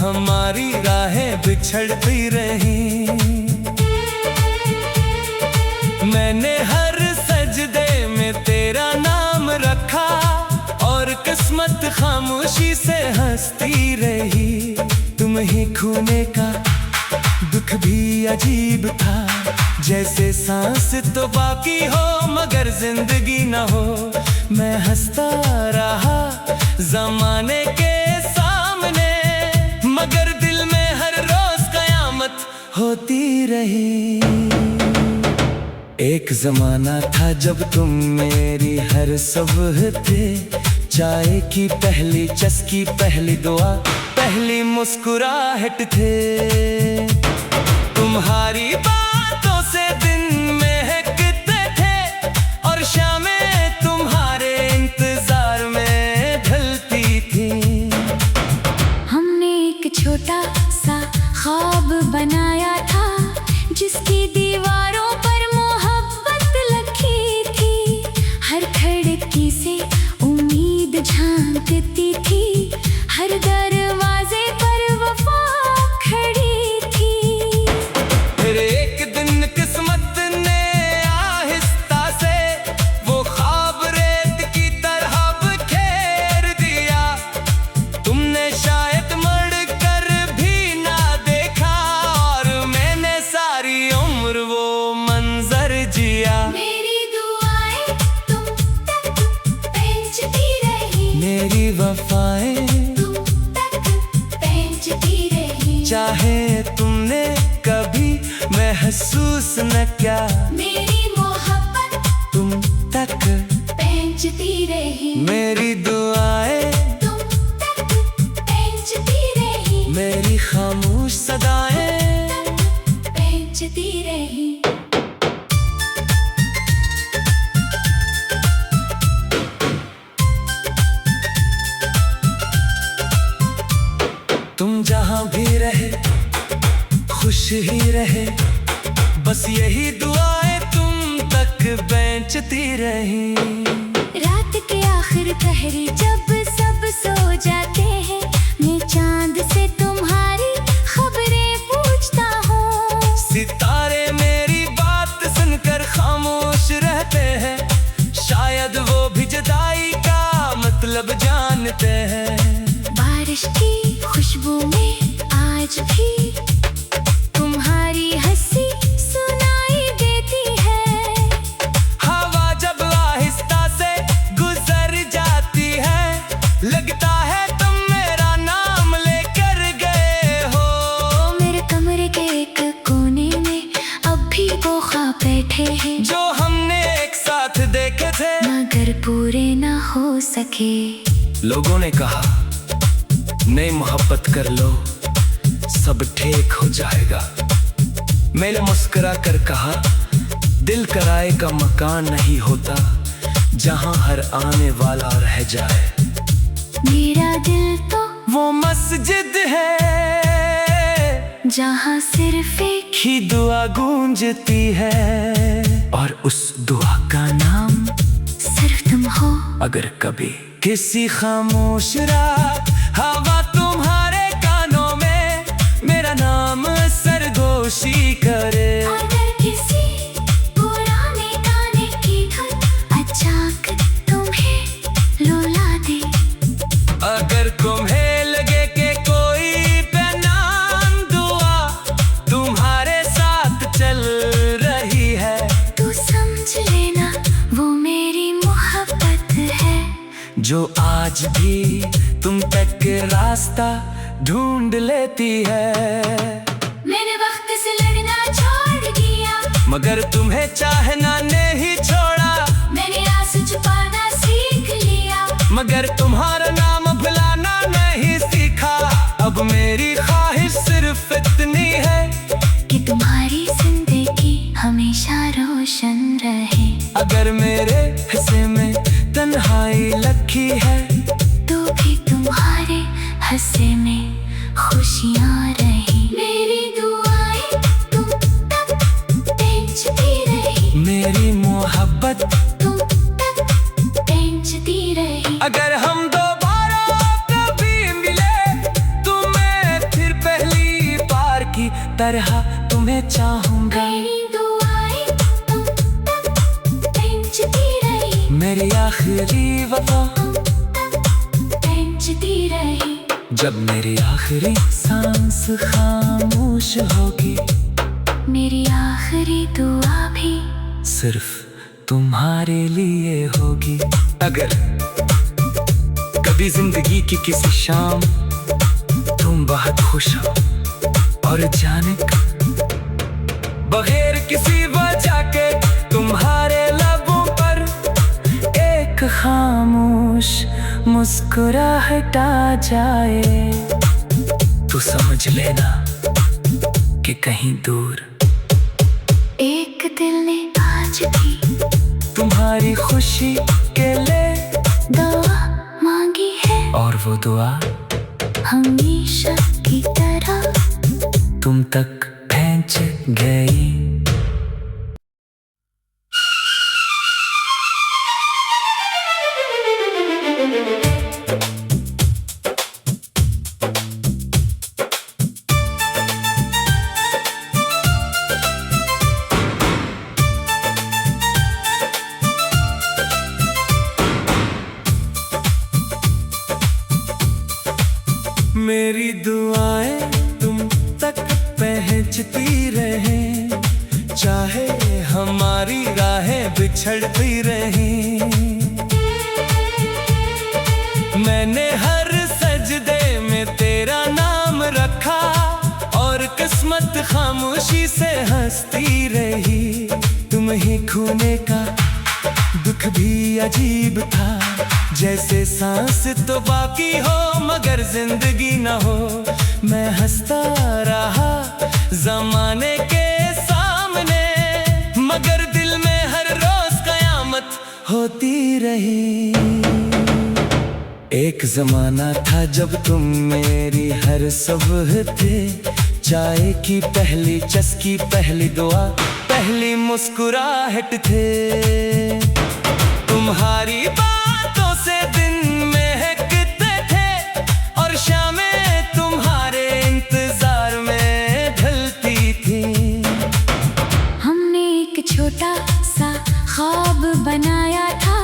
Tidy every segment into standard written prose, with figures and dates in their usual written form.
हमारी राहें बिछड़ती रही। मैंने हर सजदे में तेरा नाम रखा और किस्मत खामोशी से हंसती रही। तुम ही खूने का दुख भी अजीब था, जैसे सांस तो बाकी हो मगर जिंदगी न हो। मैं हंसता रहा ज़माने के सामने, मगर दिल में हर रोज कयामत होती रही। एक जमाना था जब तुम मेरी हर सुबह थे, चाय की पहली चस्की, पहली दुआ, पहली मुस्कुराहट थे। तुम्हारी बातों से दिन महकते थे और शामें तुम्हारे इंतजार में ढलती थी। हमने एक छोटा सा ख्वाब बनाया था, जिसकी दीवारों पर मोहब्बत लिखी थी। हर खिड़की से उम्मीद झांकती थी, हर दरवाजे पर वफा खड़ी थी। फिर एक दिन किस्मत ने आहिस्ता से वो ख्वाब रेत की तरह बिखेर दिया। तुमने शायद मर कर भी ना देखा और मैंने सारी उम्र वो मंजर जिया। मेरी दुआएं तुम तक पहुंचती रही, मेरी वफाएं तुम तक पहुंचती रही। चाहे तुमने कभी महसूस न किया, मेरी मोहब्बत तुम तक पहुंचती रही। मेरी दुआएं, तुम तक पहुंचती रही, मेरी खामोश सदाएं पहुंचती रही। तुम जहां भी रहे खुश ही रहे, बस यही दुआएं तुम तक पहुंचती रही। रात के आखिर पहरे जब सब सो जाते हैं, मैं चांद से तुम्हारी खबरें पूछता हूँ। सितारे मेरी बात सुनकर खामोश रहते हैं, शायद वो भी जुदाई का मतलब जानते हैं। बारिश की खुशबू में आज भी तुम्हारी हंसी सुनाई देती है। हवा जब आहिस्ता से गुजर जाती है, लगता है तुम मेरा नाम लेकर गए हो। मेरे कमरे के एक कोने में अब भी वो ख्वाब बैठे हैं, जो हमने एक साथ देखे थे मगर पूरे ना हो सके। लोगों ने कहा नई मोहब्बत कर लो सब ठीक हो जाएगा। मैंने मुस्कुरा कर कहा दिल कराए का मकान नहीं होता, जहां हर आने वाला रह जाए। मेरा दिल तो वो मस्जिद है जहां सिर्फ एक ही दुआ गूंजती है, और उस दुआ का नाम सिर्फ तुम हो। अगर कभी किसी खामोश रात हवा तुम्हारे कानों में मेरा नाम सरगोशी करे, अगर किसी पुराने गाने की धुन अचानक तुम्हें रुला दे, अगर तुम्हें लगे कि कोई बेनाम दुआ तुम्हारे साथ चल रही है, तो समझ लेना वो मेरी मोहब्बत है, जो आज भी तुम तक रास्ता ढूंढ लेती है। मैंने वक्त से लड़ना छोड़ दिया, मगर तुम्हें चाहना नहीं छोड़ा। मैंने आंसू छुपाना सीख लिया, मगर तुम्हारा नाम भुलाना नहीं सीखा। अब मेरी ख्वाहिश सिर्फ इतनी है कि तुम्हारी जिंदगी हमेशा रोशन रहे। अगर मेरे हिस्से में तन्हाई लखी है, तो भी तुम्हारे हिस्से में खुशियाँ रही। मेरी दुआएं तुम तक पहुंचती रही, मेरी मोहब्बत तुम तक पहुंचती रही। अगर हम दोबारा कभी मिले तुम्हें तरह तुम्हें चाहूंगा। मेरी दुआएं तुम तक पहुंचती रही, मेरी आखिरी वफा पहुंचती रही। जब मेरी आखिरी सांस खामोश होगी, मेरी आखिरी दुआ भी सिर्फ तुम्हारे लिए होगी। अगर कभी जिंदगी की किसी शाम तुम बहुत खुश हो और जाने बगैर किसी वजह के तुम्हारे लबों पर एक खामोश मुस्कुराहट आ जाए, तो समझ लेना कि कहीं दूर एक दिल ने आज भी तुम्हारी खुशी के लिए दुआ मांगी है, और वो दुआ हमेशा की तरह तुम तक पहुंच गई। मेरी दुआएं तुम तक पहुंचती रहे, चाहे हमारी राहें बिछड़ती रही। मैंने हर सजदे में तेरा नाम रखा, और किस्मत खामोशी से हंसती रही। तुम ही खोने का दुख भी अजीब था, जैसे सांस तो बाकी हो मगर जिंदगी न हो। मैं हंसता रहा जमाने के सामने, मगर दिल में हर रोज कयामत होती रही। एक जमाना था जब तुम मेरी हर सुबह थे, चाय की पहली चस्की, पहली दुआ, पहली मुस्कुराहट थे। तुम्हारी बातों से दिन महकते थे, और शामें तुम्हारे इंतजार में ढलती थी। हमने एक छोटा सा ख्वाब बनाया था,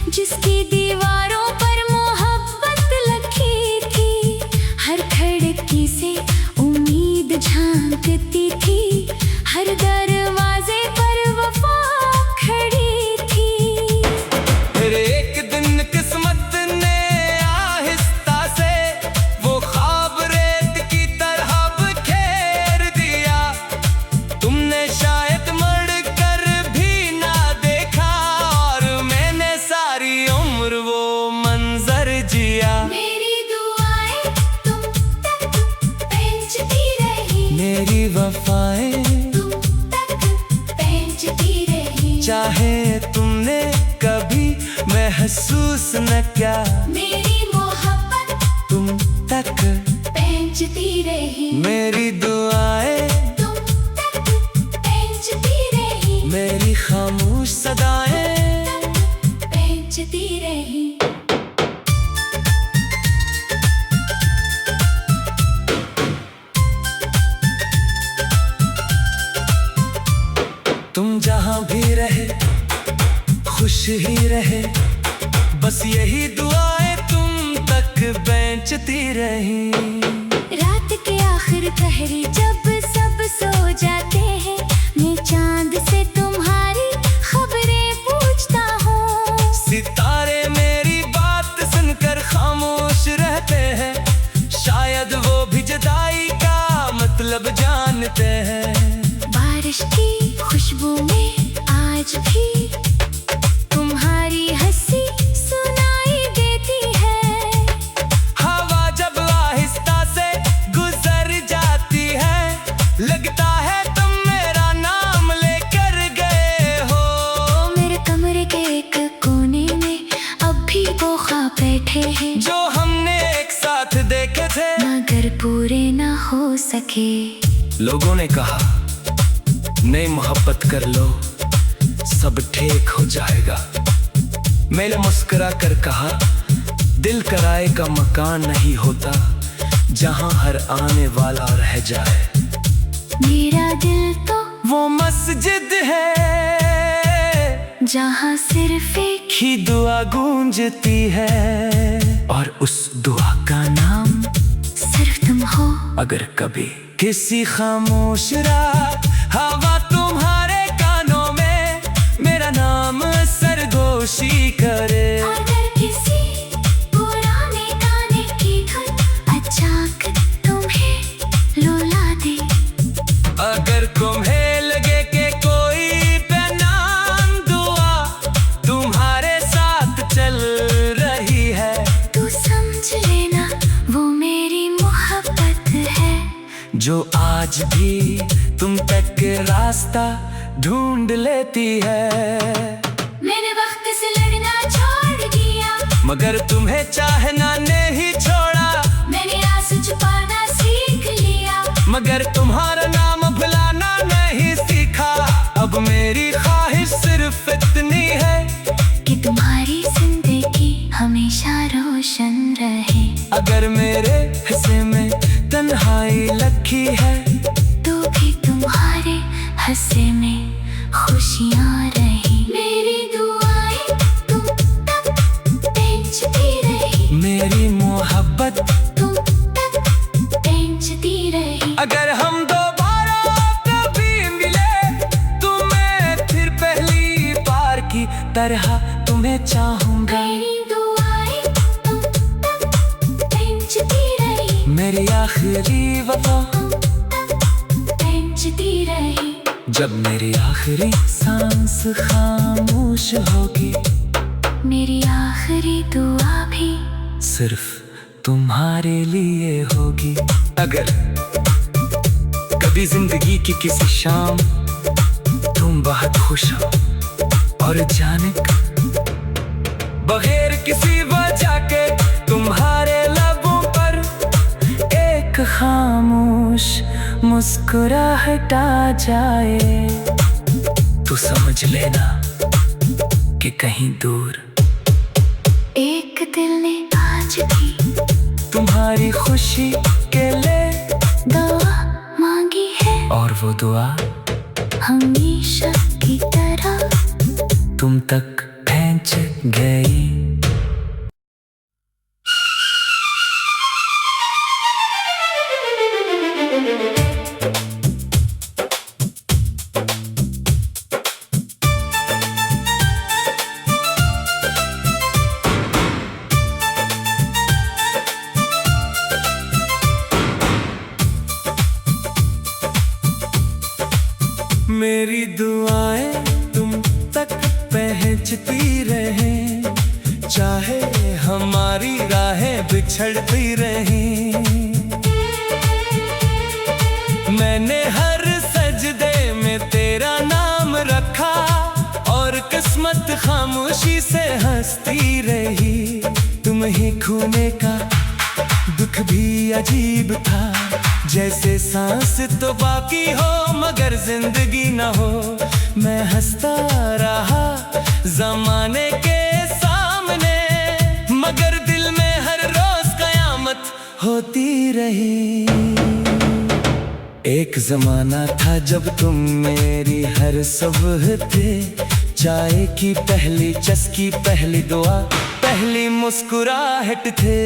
जिसकी दीवारों पर मोहब्बत लिखी थी। हर खिड़की से उम्मीद झांकती थी, हर दरवाजे पर वफा खड़ी थी। फिर एक दिन किस्मत ने आहिस्ता से वो ख्वाब रेत की तरह बिखेर दिया। तुमने शायद मर कर भी ना देखा, और मैंने सारी उम्र वो मंजर जिया। मेरी दुआएं तुम तक पहुंचती रही, मेरी वफाएं तुम तक पहुंचती रही। चाहे तुमने कभी महसूस न किया, मेरी मोहब्बत तुम तक पहुंचती रही। मेरी दुआएं तुम तक पहुंचती रही, मेरी खामोश सदाएं पहुंचती रही। तुम जहां भी रहे खुश ही रहे, बस यही दुआएं तुम तक पहुंचती रही। रात के आखिर पहरी जब सब सो जाते हैं, मैं चांद से तुम्हारी खबरें पूछता हूँ। सितारे मेरी बात सुनकर खामोश रहते हैं, शायद वो भी जुदाई का मतलब जानते हैं। बारिश की खुशबू में आज भी तुम्हारी हंसी सुनाई देती है। हवा जब आहिस्ता से गुजर जाती है, लगता है तुम मेरा नाम लेकर गए हो। मेरे कमरे के एक कोने में अब भी वो ख्वाब बैठे हैं, जो हमने एक साथ देखे थे मगर पूरे ना हो सके। लोगों ने कहा नई मोहब्बत कर लो सब ठीक हो जाएगा। मैंने मुस्कुरा कर कहा दिल किराए का मकान नहीं होता, जहां हर आने वाला रह जाए। मेरा दिल तो वो मस्जिद है जहाँ सिर्फ एक ही दुआ गूंजती है, और उस दुआ का नाम सिर्फ तुम हो। अगर कभी किसी खामोश रात हवा तुम्हारे कानों में मेरा नाम सरगोशी करे, अगर किसी पुराने गाने की धुन अचानक तुम्हें रुला दे, अगर तुम्हें लगे कि कोई बेनाम दुआ तुम्हारे साथ चल रही है, तो समझ लेना वो मेरी मोहब्बत है, जो आज भी तुम तक रास्ता ढूंढ लेती है। मैंने वक्त से लड़ना छोड़ दिया, मगर तुम्हें चाहना नहीं छोड़ा, मैंने आंसू छुपाना सीख लिया, मगर तुम्हारा नाम भुलाना नहीं सीखा। अब मेरी ख्वाहिश सिर्फ इतनी है कि तुम्हारी जिंदगी हमेशा रोशन रहे। अगर मेरे हिस्से में तन्हाई लखी है, तो भी तुम्हारे हिस्से में खुशियाँ रही। मेरी दुआएं तुम तक पहुंचती रही, मेरी मोहब्बत तुम तक पहुंचती रही। अगर हम दोबारा कभी मिले तो मैं फिर पहली बार की तरह तुम्हें चाहूंगा। मेरी दुआएं तुम तक पहुंचती रही, मेरी आखिरी वफा तुम तक पहुंचती रही। जब मेरी आखिरी सांस खामोश होगी, मेरी आखिरी दुआ भी सिर्फ तुम्हारे लिए होगी। अगर कभी जिंदगी की किसी शाम तुम बहुत खुश हो और जाने बगैर किसी वजह के तुम्हारे लबों पर एक खामोश मुस्कुराहट आ जाए, तो समझ लेना कि कहीं दूर एक दिल ने आज भी तुम्हारी खुशी के लिए दुआ मांगी है, और वो दुआ हमेशा की तरह तुम तक पहुंच गई। मेरी दुआएं तुम तक पहुंचती रहे, चाहे हमारी राहें बिछड़ती रहें। मैंने हर सजदे में तेरा नाम रखा, और किस्मत खामोशी से हंसती रही। तुम ही खोने का दुख भी अजीब था, जैसे सांस तो बाकी हो मगर जिंदगी न हो। मैं हंसता रहा जमाने के सामने, मगर दिल में हर रोज कयामत होती रही। एक जमाना था जब तुम मेरी हर सुबह थे, चाय की पहली चस्की, पहली दुआ, पहली मुस्कुराहट थे।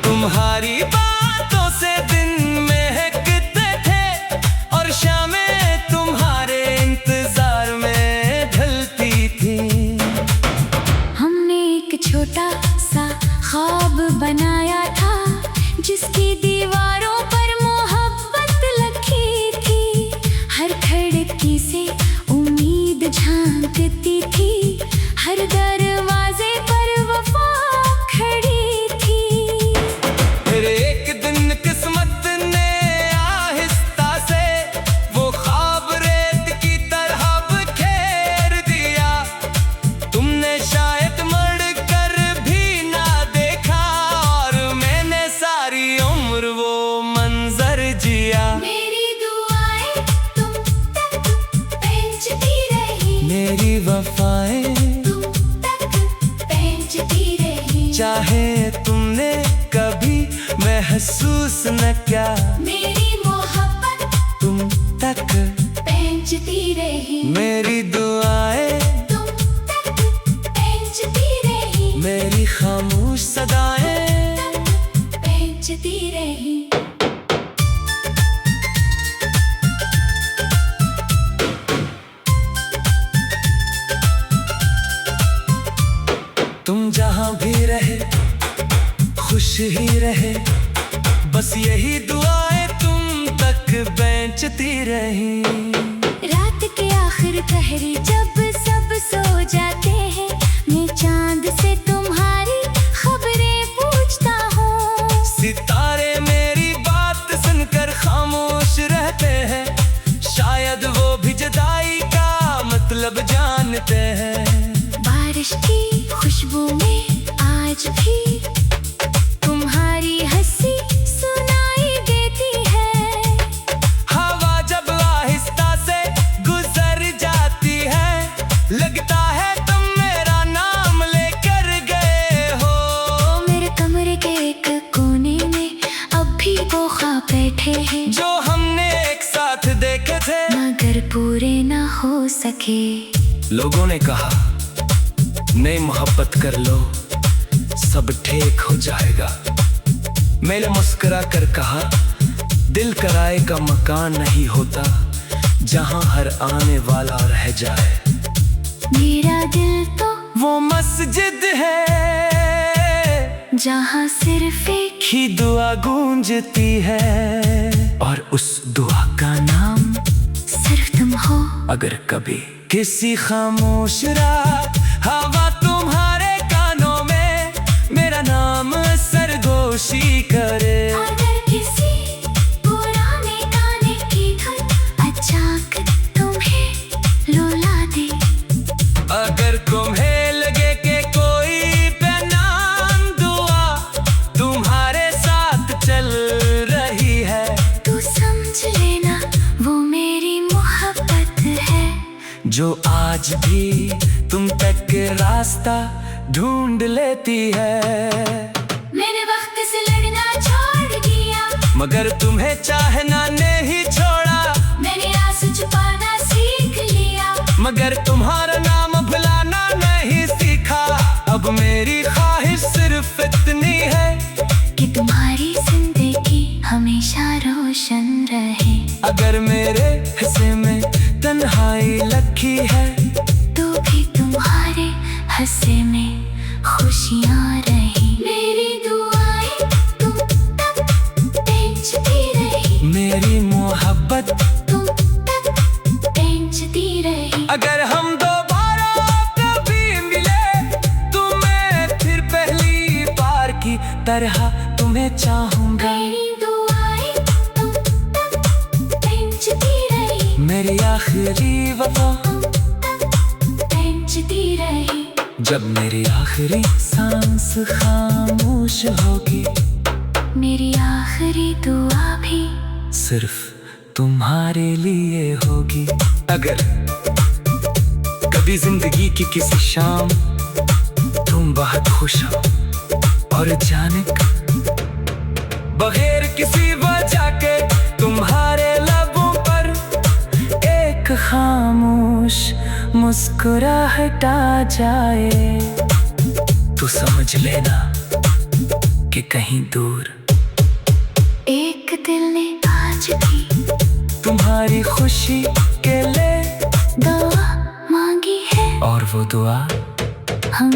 तुम्हारी बातों से दिन महकते थे, और शामें तुम्हारे इंतजार में ढलती थी। हमने एक छोटा सा ख्वाब बनाया था, जिसकी दीवारों पर मोहब्बत लिखी थी। हर खिड़की से उम्मीद झांकती थी, हर दरवाजे पर वफा खड़ी थी। फिर एक दिन किस्मत ने आहिस्ता से वो ख्वाब रेत की तरह बिखेर दिया। तुमने शायद मर कर भी ना देखा, और मैंने सारी उम्र वो मंजर जिया। मेरी दुआएं तुम तक पहुंचती रही, मेरी वफाएं तुम तक पहुंचती रही। चाहे तुमने कभी महसूस न किया, मेरी मोहब्बत तुम तक पहुंचती रही, मेरी दुआएं तुम तक पहुंचती रही, मेरी खामोश सदाएं पहुंचती रही। तुम जहां भी रहे खुश ही रहे, बस यही दुआएं तुम तक पहुंचती रही। रात के आखिर पहरी जब सब सो जाते हैं, मैं चांद से तुम्हारी खबरें पूछता हूँ। सितारे मेरी बात सुनकर खामोश रहते हैं, शायद वो भी जुदाई का मतलब जानते हैं। बारिश की खुशबू में आज भी तुम्हारी हंसी सुनाई देती है। हवा जब आहिस्ता से गुजर जाती है, लगता है तुम मेरा नाम लेकर गए हो। मेरे कमरे के एक कोने में अब भी वो ख्वाब बैठे हैं, जो हमने एक साथ देखे थे मगर पूरे ना हो सके। लोगों ने कहा नई मोहब्बत कर लो सब ठीक हो जाएगा। मैंने मुस्कुरा कर कहा दिल किराए का मकान नहीं होता, जहां हर आने वाला रह जाए। मेरा दिल तो वो मस्जिद है जहां सिर्फ एक ही दुआ गूंजती है, और उस दुआ का नाम सिर्फ तुम हो। अगर कभी किसी खामोश रात हवा तुम्हारे कानों में मेरा नाम सरगोशी करे, अगर किसी पुराने गाने की धुन अचानक तुम्हें रुला दे, अगर तुम्हें लगे कि कोई बेनाम दुआ तुम्हारे साथ चल रही है, तो समझ लेना वो मेरी मोहब्बत है, जो आज भी तुम तक रास्ता ढूंढ लेती है। मैंने वक्त से लड़ना छोड़ दिया, मगर तुम्हें चाहना नहीं छोड़ा। मैंने आंसू छुपाना सीख लिया, मगर तुम्हारा नाम भुलाना नहीं सीखा। अब मेरी ख्वाहिश सिर्फ इतनी है कि तुम्हारी जिंदगी हमेशा रोशन रहे। अगर मेरे हिस्से में तन्हाई लखी है, तो भी तुम्हारे हंसे में खुशियाँ रही। मेरी दुआएं तुम तक पहुंचती रही, मेरी मोहब्बत तुम तक पहुंचती रही। अगर हम दोबारा कभी मिले तो मैं फिर पहली बार की तरह तुम्हें चाहूंगा। मेरी दुआएं तुम तक पहुंचती रही, मेरी आखिरी वफा पहुंचती रही। जब मेरी आखिरी सांस खामोश होगी, मेरी आखिरी दुआ भी सिर्फ तुम्हारे लिए होगी। अगर कभी जिंदगी की किसी शाम तुम बहुत खुश हो और अचानक बगैर किसी वजह के तुम्हारे लबों पर एक खामोश मुस्कुराहट आ जाए, तो समझ लेना कि कहीं दूर एक दिल ने आज भी तुम्हारी खुशी के लिए दुआ मांगी है, और वो दुआ हम